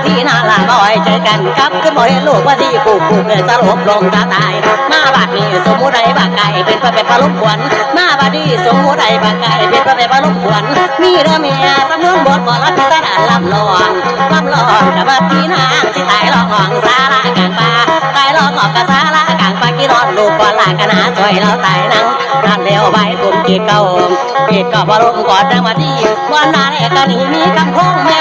ที่น่าละบ่อยใจกันกับขึ้นบ่เห็นลูกว่าที่ปลูกเลยสลบลงตาตายมาบัดนี้สมมุติใดบักไก่เป็นพระเป็นพระลุกขวัญมาบัดนี้สมมุติใดบักไก่เป็นพระเป็นพระลุกขวัญมีเรือเมียสำนวนบทบ่รับพิสดารลำลองกับบัดที่นางสิตายร้องห้องสาลากลางป่าตายร้องออกกับสาลากลางป่ากี่รอดลูกก่อนลากกันหาสวยเราตายนังนั่นเลี้ยวใบตุ่มกีดเก่าพอลมกอดดังมาดีวันนั้นแรกก็นี่มีคำคงแม่